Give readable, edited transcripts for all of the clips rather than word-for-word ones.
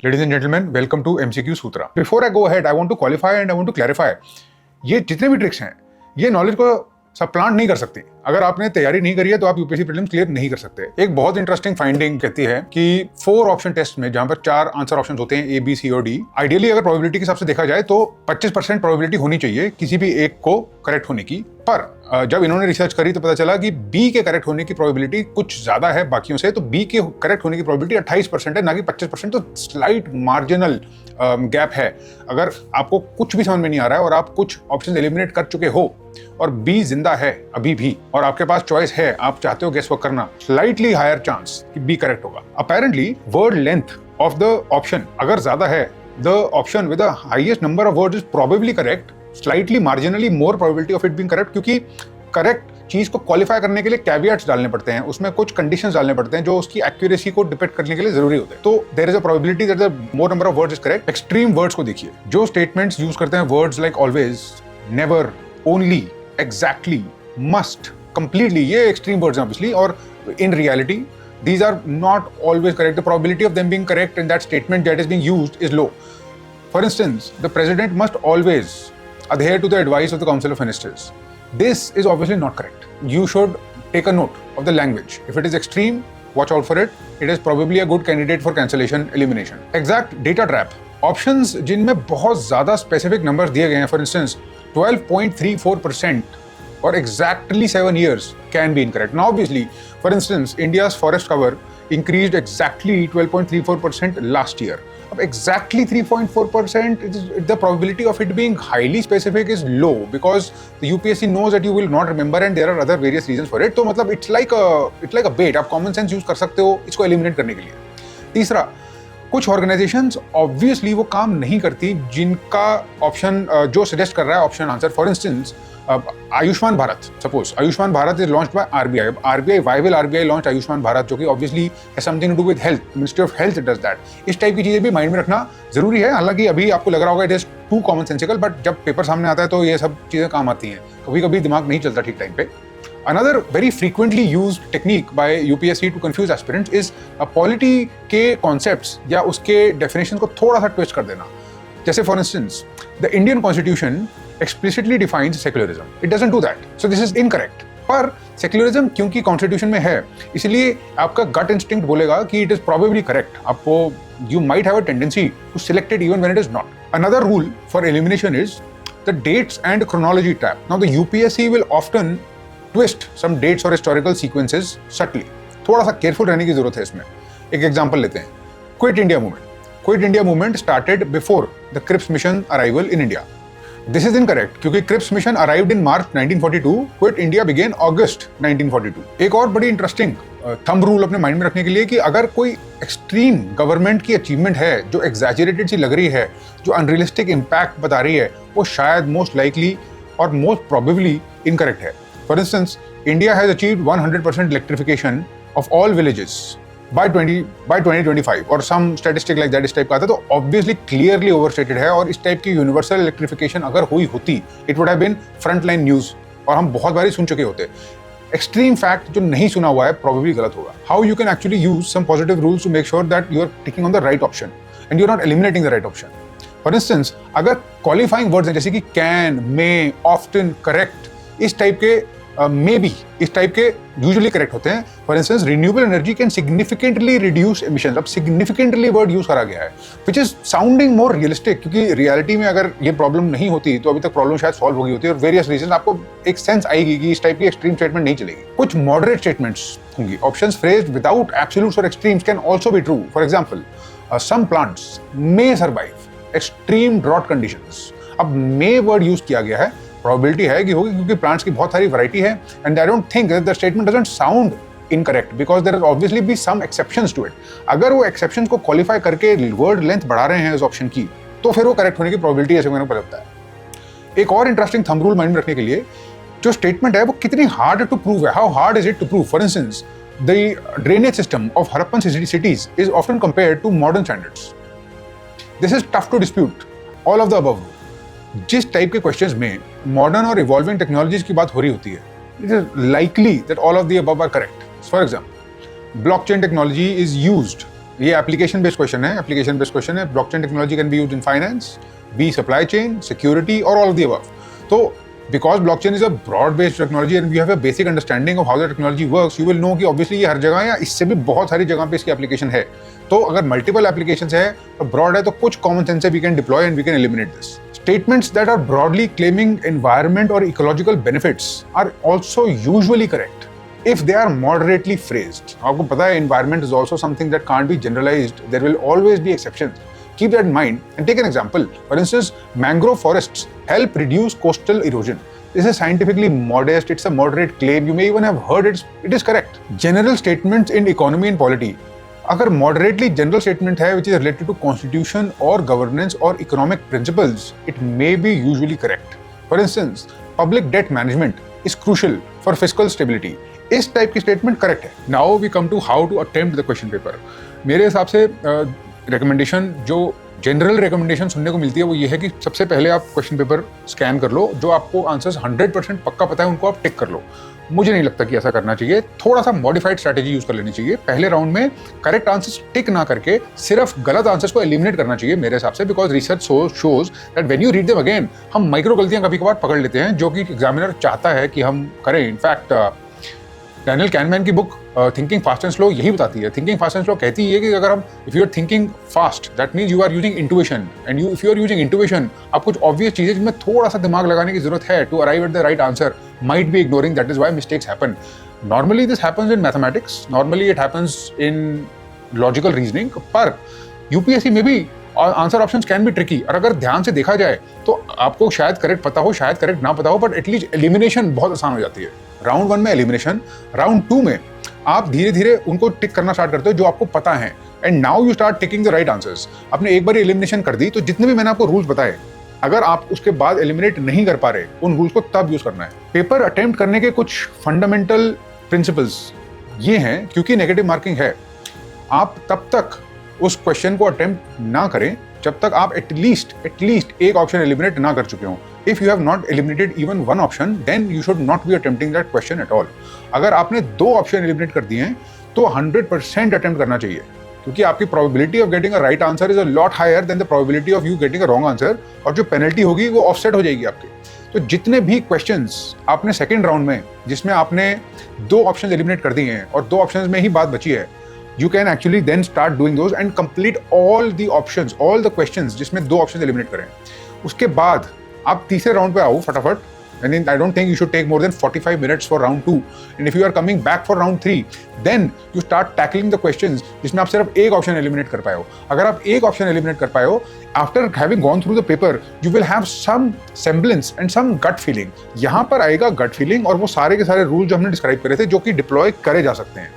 Ladies and gentlemen, welcome to MCQ Sutra. Before I go ahead, I want to qualify and I want to clarify. ये जितने भी tricks हैं, ये knowledge को सप्लांट नहीं कर सकती। अगर आपने तैयारी नहीं करी है तो आप यूपीएससी प्रीलिम्स क्लियर नहीं कर सकते। एक बहुत इंटरेस्टिंग फाइंडिंग कहती है कि 4 ऑप्शन टेस्ट में जहां पर 4 आंसर ऑप्शंस होते हैं A, B, C और D, आइडियली अगर प्रोबेबिलिटी के हिसाब से देखा जाए तो 25% प्रोबेबिलिटी होनी चाहिए किसी भी एक को करेक्ट होने की। पर जब इन्होंने रिसर्च करी तो पता चला कि B के करेक्ट होने की प्रोबेबिलिटी कुछ ज्यादा है बाकियों से, तो B के करेक्ट होने की प्रोबेबिलिटी 28% है, ना कि 25%। तो स्लाइट मार्जिनल गैप है। अगर आपको कुछ भी समझ में नहीं आ रहा है और आप कुछ ऑप्शन एलिमिनेट कर चुके हो और B जिंदा है अभी भी और आपके पास चॉइस है, आप चाहते हो गेस वर्क करना, स्लाइटली हायर चांस कि B करेक्ट होगा। Apparently word length of the option अगर ज्यादा है, the option with the highest number of words is probably correct, slightly marginally more probability of it being correct, क्योंकि correct चीज को qualify करने के लिए कैवियट्स डालने पड़ते हैं, उसमें कुछ कंडीशंस डालने पड़ते हैं जो उसकी एक्यूरेसी को डिपेक्ट करने के लिए जरूरी होते हैं। तो there is a probability that the more number of words is correct. Extreme words को देखिए, जो स्टेटमेंट्स यूज करते हैं words like always, never, only, exactly, must, completely, ये एक्सट्रीम वर्ड्स हैं ऑब्वियसली, और in reality these are not always correct. The probability of them being correct in that statement that is being used is low. For instance, the president must always adhere to the advice of the Council of Ministers. This is obviously not correct. You should take a note of the language. If it is extreme, watch out for it. It is probably a good candidate for cancellation, elimination. Exact data trap. Options जिनमें बहुत ज़्यादा specific numbers दिए गए हैं, for instance 12.34% or exactly 7 years can be incorrect. Now obviously, for instance, India's forest cover increased exactly 12.34% last year. Exactly 3.4%, the probability of it being highly specific is low because the UPSC knows that you will not remember and there are other various reasons for it. तो मतलब it's like a bait. आप common sense use कर सकते हो इसको eliminate करने के लिए। तीसरा, कुछ ऑर्गेनाइजेशंस ऑब्वियसली वो काम नहीं करती जिनका ऑप्शन जो सजेस्ट कर रहा है option answer. For instance Ayushman Bharat, suppose Ayushman Bharat is launched by RBI. RBI, why will RBI launch Ayushman Bharat, जो कि obviously has something to do with health, ministry of health does that. इस टाइप की चीजें भी माइंड में रखना जरूरी है। हालांकि अभी आपको लग रहा होगा it is too common sensical, but जब पेपर सामने आता है तो ये सब चीजें काम आती हैं। कभी कभी दिमाग नहीं चलता ठीक टाइम पे। Another very frequently used technique by UPSC to confuse aspirants is polity के concepts या उसके definition को थोड़ा सा twist कर देना। जैसे for instance, the Indian Constitution explicitly defines secularism. It doesn't do that. So this is incorrect. पर secularism क्योंकि Constitution में है, इसलिए आपका gut instinct बोलेगा कि it is probably correct. आपको you might have a tendency to select it even when it is not. Another rule for elimination is the dates and chronology trap. Now the UPSC will often twist some dates or historical sequences subtly. थोड़ा सा careful रहने की जरूरत है इसमें। एक example लेते हैं, quit India movement. Quit India movement started before the Cripps mission arrival in India. This is incorrect क्योंकि Cripps mission arrived in March 1942, quit India began August 1942। एक और बड़ी इंटरेस्टिंग थंब रूल अपने माइंड में रखने के लिए कि अगर कोई एक्सट्रीम गवर्नमेंट की अचीवमेंट है जो एग्जैजरेटेड सी लग रही है, जो अनरियलिस्टिक इम्पैक्ट बता रही है, वो शायद मोस्ट लाइकली और मोस्ट प्रोबेबली इनकरेक्ट है। For instance, India has achieved 100% electrification of all villages by 2025 और some statistic like that इस टाइप का आता है, तो obviously clearly overstated है। और इस टाइप की universal electrification अगर हुई होती, it would have been frontline news और हम बहुत बारी सुन चुके होते। Extreme fact जो नहीं सुना हुआ है probably गलत होगा। How you can actually use some positive rules to make sure that you are clicking on the right option and you are not eliminating the right option. For instance, अगर qualifying words हैं जैसे कि can, may, often, correct, इस type के may be इस type के usually correct होते हैं। For instance, renewable energy can significantly reduce emissions. अब सिग्निफिकेंटली वर्ड यूज करा गया है which is sounding more realistic, क्योंकि रियलिटी में अगर ये प्रॉब्लम नहीं होती तो अभी तक प्रॉब्लम शायद सॉल्व होगी होती है और वेरियस रीजन आपको एक सेंस आएगी कि इस टाइप की एक्सट्रीम स्टेटमेंट नहीं चलेगी। कुछ मॉडरेट स्टेटमेंट्स होंगी। ऑप्शंस फ्रेज्ड विदाउट एब्सोल्यूट्स और extremes can also be true. For example, some plants may survive extreme drought conditions. अब मे वर्ड यूज किया गया है, प्रोबेबिलिटी है कि होगी क्योंकि प्लांट्स की बहुत सारी वैरायटी है, and I don't think that the statement doesn't sound incorrect because there is obviously be some exceptions to it. अगर वो एक्सेप्शंस को क्वालिफाई करके वर्ड लेंथ बढ़ा रहे हैं इस ऑप्शन की, तो फिर वो करेक्ट होने की प्रोबेबिलिटी ऐसे मैंने पता है। एक और इंटरेस्टिंग थंब रूल माइंड में रखने के लिए, जो स्टेटमेंट है वो कितनी हार्ड टू प्रूव है, how hard is it to prove. For instance, the drainage system of Harappan cities is often compared to modern standards. This is tough to dispute all of the above. जिस type के questions में modern और evolving technologies की बात हो रही होती है, it is likely that all of the above are correct. For example, blockchain technology is used ये एप्लीकेशन बेस्ड क्वेश्चन है, एप्लीकेशन बेस्ड क्वेश्चन है। Blockchain technology can be used in finance, B supply chain, security और all of the above. तो because blockchain is a broad based technology and you have a basic understanding of how the technology works, you will know कि obviously ये हर जगह है या इससे भी बहुत सारी जगह पे इसकी एप्लीकेशन है। तो अगर मल्टीपल एप्लीकेशंस है और ब्रॉड है तो कुछ कॉमन सेंस से we can deploy and we can eliminate this. Statements that are broadly claiming environment और ecological benefits are also usually correct if they are moderately phrased। आपको पता है environment is also something that can't be generalized, there will always be exceptions। Keep that in mind and take an example. For instance, mangrove forests help reduce coastal erosion. This is scientifically modest, it's a moderate claim, you may even have heard it is correct। General statements in economy and polity, अगर moderately general statement है which is related to constitution or governance or economic principles, it may be usually correct। For instance, public debt management is crucial for fiscal stability। इस type की statement correct है। Now we come to how to attempt the question paper. मेरे हिसाब से recommendation जो general recommendation सुनने को मिलती है वो ये है कि सबसे पहले आप क्वेश्चन पेपर स्कैन कर लो, जो आपको आंसर्स 100% पक्का पता है उनको आप टिक कर लो। मुझे नहीं लगता कि ऐसा करना चाहिए, थोड़ा सा मॉडिफाइड स्ट्रैटेजी यूज कर लेनी चाहिए। पहले राउंड में करेक्ट आंसर्स टिक ना करके सिर्फ गलत आंसर्स को एलिमिनेट करना चाहिए मेरे हिसाब से, because research shows that when you read them again हम माइक्रो गलतियां कभी कभार पकड़ लेते हैं जो कि एग्जामिनर चाहता है कि हम करें। इनफैक्ट डैनियल कैनमैन की book thinking fast and slow यही बताती है। थिंकिंग फास्ट एंड स्लो कहती है कि अगर हम if you are thinking fast that means you are using intuition, and if you are using intuition आप कुछ ऑब्वियस चीजें जिनमें थोड़ा सा दिमाग लगाने की जरूरत है to arrive at the right answer might be ignoring, that is why mistakes happen. Normally this happens in mathematics, normally it happens in logical reasoning, पर यूपीएससी में भी answer options can be tricky. और अगर ध्यान से देखा जाए तो आपको शायद करेक्ट पता हो, शायद करेक्ट ना पता हो, बट एटलीस्ट एलिमिनेशन बहुत आसान हो जाती है। राउंड 1 में एलिमिनेशन, राउंड 2 में आप धीरे धीरे उनको टिक करना स्टार्ट करते हो जो आपको पता है, and now you start ticking the right answers. आपने एक बार एलिमिनेशन कर दी तो जितने भी मैंने आपको रूल्स बताए, अगर आप उसके बाद एलिमिनेट नहीं कर पा रहे उन रूल्स को तब यूज करना है। पेपर अटेम्प्ट करने के कुछ फंडामेंटल प्रिंसिपल्स ये हैं, क्योंकि नेगेटिव मार्किंग है, आप तब तक उस क्वेश्चन को अटेम्प्ट ना करें जब तक आप एटलीस्ट एक ऑप्शन एलिमिनेट ना कर चुके हों। If you have not eliminated even one option, then you should not be attempting that question at all। अगर आपने 2 ऑप्शन एलिमिनेट कर दिए हैं तो 100% अटेम्प्ट करना चाहिए, क्योंकि आपकी probability of getting a right answer is a lot higher than the probability of you getting a wrong answer, और जो पेनल्टी होगी वो ऑफसेट हो जाएगी आपकी। तो जितने भी क्वेश्चंस आपने सेकेंड राउंड में जिसमें आपने 2 ऑप्शन एलिमिनेट कर दिए हैं और 2 ऑप्शन में ही बात बची है, you can actually then start doing those and complete all the options, all the questions जिसमें 2 ऑप्शन एलिमिनेट करें। उसके बाद आप तीसरे राउंड पे आओ फटाफट, and I don't think you should take more than 45 minutes for round 2, and if you are coming back for round 3 then you start tackling the questions जिसमें आप सिर्फ एक ऑप्शन एलिमिनेट कर पाए हो। अगर आप एक ऑप्शन एलिमिनेट कर पाए हो, after having gone through the paper you will have some semblance and some gut feeling। यहाँ पर आएगा gut feeling और वो सारे के सारे रूल जो हमने डिस्क्राइब करे थे जो कि डिप्लॉय करे जा सकते हैं।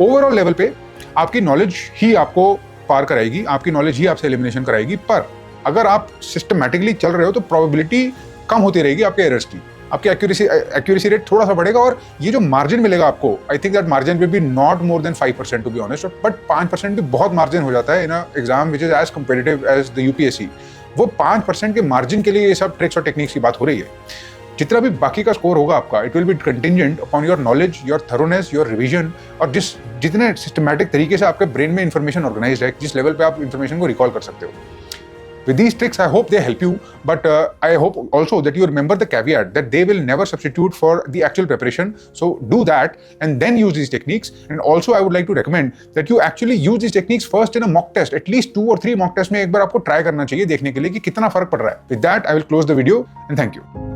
ओवरऑल लेवल पे आपकी नॉलेज ही आपको पार कराएगी, आपकी नॉलेज ही आपसे एलिमिनेशन कराएगी, पर अगर आप सिस्टमैटिकली चल रहे हो तो प्रोबेबिलिटी कम होती रहेगी आपके एरर्स की, आपकी एक्यूरेसी रेट थोड़ा सा बढ़ेगा, और ये जो मार्जिन मिलेगा आपको, I think that margin will be not more than 5% to be honest, but 5% भी बहुत मार्जिन हो जाता है in exam which is as competitive as the UPSC. वो 5% के मार्जिन के लिए ये सब ट्रिक्स और टेक्निक्स की बात हो रही है। जितना भी बाकी का स्कोर होगा आपका, it will be contingent upon your knowledge, your thoroughness, your revision, और जितने सिस्टमैटिक तरीके से आपके ब्रेन में इन्फॉर्मेशन ऑर्गेनाइज्ड है, जिस लेवल पे आप इन्फॉर्मेशन को रिकॉल कर सकते हो। With these tricks, I hope they help you, but I hope also that you remember the caveat that they will never substitute for the actual preparation. So do that and then use these techniques. And also, I would like to recommend that you actually use these techniques first in a mock test. At least 2 or 3 mock tests में एक बार आपको try करना चाहिए देखने के लिए कि कितना फर्क पड़ रहा है। With that, I will close the video and thank you.